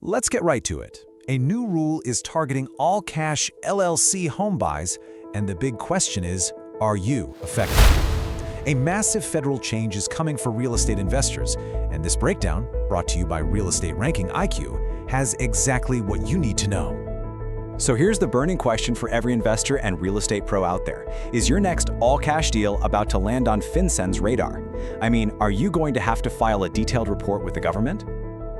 Let's get right to it. A new rule is targeting all-cash LLC home buys, and the big question is, are you affected? A massive federal change is coming for real estate investors, and this breakdown, brought to you by Real Estate Ranking IQ, has exactly what you need to know. So here's the burning question for every investor and real estate pro out there. Is your next all-cash deal about to land on FinCEN's radar? I mean, are you going to have to file a detailed report with the government?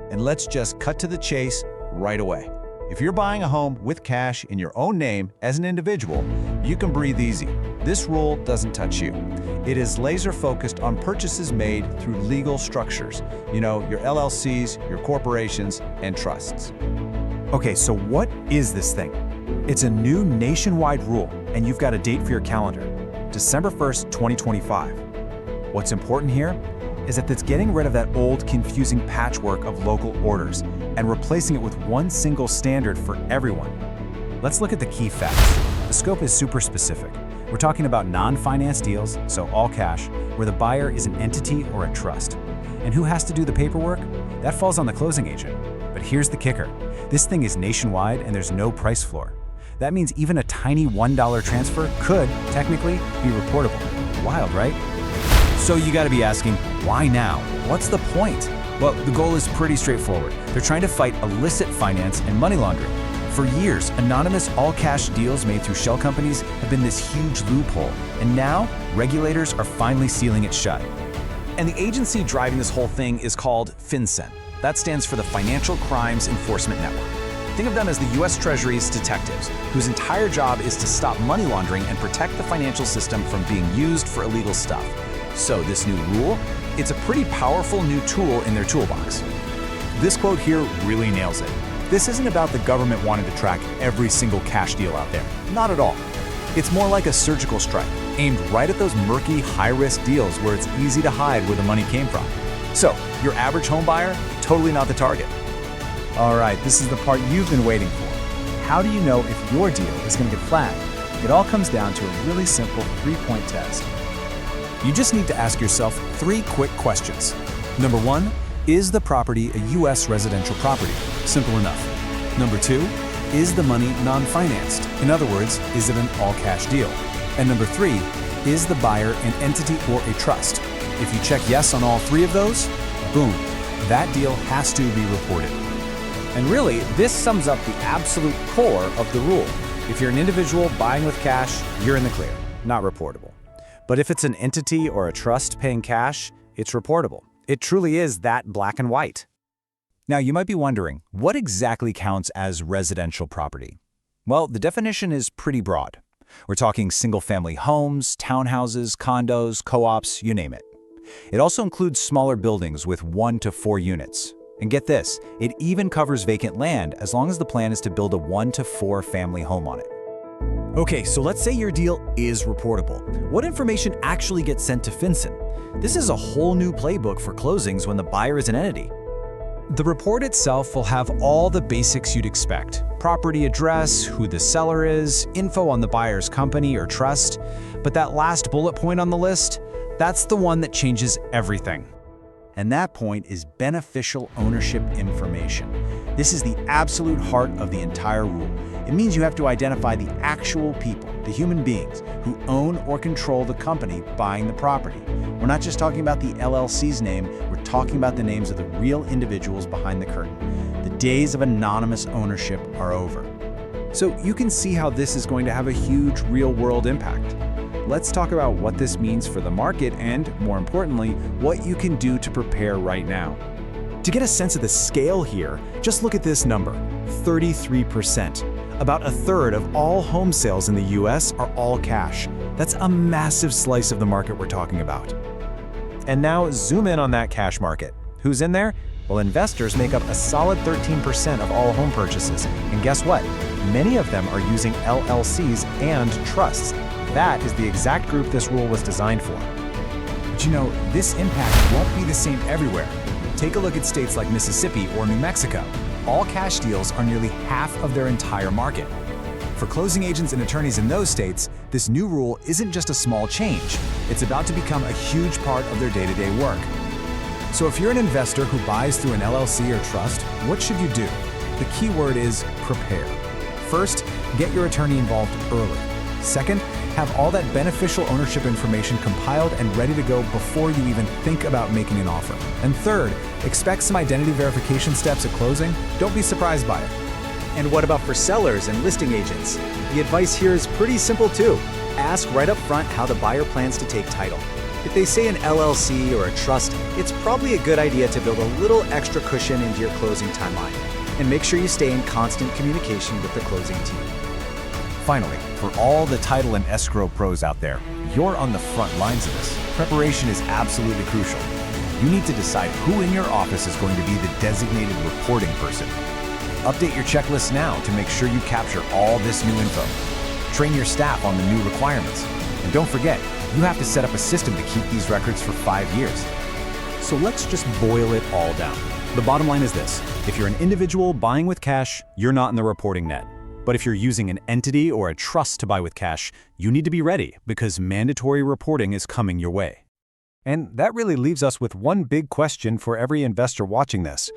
And let's just cut to the chase right away. If you're buying a home with cash in your own name as an individual, you can breathe easy. This rule doesn't touch you. It is laser-focused on purchases made through legal structures. You know, your LLCs, your corporations, and trusts. Okay, so what is this thing? It's a new nationwide rule, and you've got a date for your calendar, December 1st, 2025. What's important here is that it's getting rid of that old, confusing patchwork of local orders and replacing it with one single standard for everyone. Let's look at the key facts. The scope is super specific. We're talking about non-finance deals, so all cash, where the buyer is an entity or a trust. And who has to do the paperwork? That falls on the closing agent. But here's the kicker. This thing is nationwide and there's no price floor. That means even a tiny $1 transfer could, technically, be reportable. Wild, right? So you gotta be asking, why now? What's the point? Well, the goal is pretty straightforward. They're trying to fight illicit finance and money laundering. For years, anonymous all-cash deals made through shell companies have been this huge loophole, and now regulators are finally sealing it shut. And the agency driving this whole thing is called FinCEN. That stands for the Financial Crimes Enforcement Network. Think of them as the US Treasury's detectives, whose entire job is to stop money laundering and protect the financial system from being used for illegal stuff. So this new rule, it's a pretty powerful new tool in their toolbox. This quote here really nails it. This isn't about the government wanting to track every single cash deal out there. Not at all. It's more like a surgical strike, aimed right at those murky, high-risk deals where it's easy to hide where the money came from. So, your average home buyer, totally not the target. All right, this is the part you've been waiting for. How do you know if your deal is going to get flagged? It all comes down to a really simple 3-point test. You just need to ask yourself 3 quick questions. Number 1, is the property a US residential property? Simple enough. Number 2, is the money non-financed? In other words, is it an all-cash deal? And number 3, is the buyer an entity or a trust? If you check yes on all 3 of those, boom, that deal has to be reported. And really, this sums up the absolute core of the rule. If you're an individual buying with cash, you're in the clear, not reportable. But if it's an entity or a trust paying cash, it's reportable. It truly is that black and white. Now, you might be wondering, what exactly counts as residential property? Well, the definition is pretty broad. We're talking single-family homes, townhouses, condos, co-ops, you name it. It also includes smaller buildings with 1 to 4 units. And get this, it even covers vacant land as long as the plan is to build a 1 to 4 family home on it. Okay, so let's say your deal is reportable. What information actually gets sent to FinCEN? This is a whole new playbook for closings when the buyer is an entity. The report itself will have all the basics you'd expect. Property address, who the seller is, info on the buyer's company or trust. But that last bullet point on the list, that's the one that changes everything. And that point is beneficial ownership information. This is the absolute heart of the entire rule. It means you have to identify the actual people, the human beings, who own or control the company buying the property. We're not just talking about the LLC's name, we're talking about the names of the real individuals behind the curtain. The days of anonymous ownership are over. So you can see how this is going to have a huge real-world impact. Let's talk about what this means for the market and, more importantly, what you can do to prepare right now. To get a sense of the scale here, just look at this number, 33%. About a third of all home sales in the US are all cash. That's a massive slice of the market we're talking about. And now zoom in on that cash market. Who's in there? Well, investors make up a solid 13% of all home purchases. And guess what? Many of them are using LLCs and trusts. That is the exact group this rule was designed for. But you know, this impact won't be the same everywhere. Take a look at states like Mississippi or New Mexico. All cash deals are nearly half of their entire market. For closing agents and attorneys in those states, this new rule isn't just a small change. It's about to become a huge part of their day-to-day work. So if you're an investor who buys through an LLC or trust, what should you do? The key word is prepare. First, get your attorney involved early. Second, have all that beneficial ownership information compiled and ready to go before you even think about making an offer. And third, expect some identity verification steps at closing. Don't be surprised by it. And what about for sellers and listing agents? The advice here is pretty simple too. Ask right up front how the buyer plans to take title. If they say an LLC or a trust, it's probably a good idea to build a little extra cushion into your closing timeline. And make sure you stay in constant communication with the closing team. Finally, for all the title and escrow pros out there, you're on the front lines of this. Preparation is absolutely crucial. You need to decide who in your office is going to be the designated reporting person. Update your checklist now to make sure you capture all this new info. Train your staff on the new requirements. And don't forget, you have to set up a system to keep these records for 5 years. So let's just boil it all down. The bottom line is this: if you're an individual buying with cash, you're not in the reporting net. But if you're using an entity or a trust to buy with cash, you need to be ready because mandatory reporting is coming your way. And that really leaves us with one big question for every investor watching this.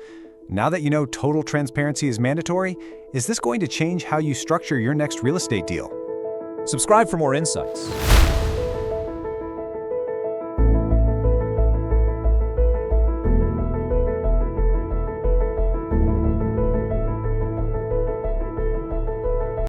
Now that you know total transparency is mandatory, is this going to change how you structure your next real estate deal? Subscribe for more insights.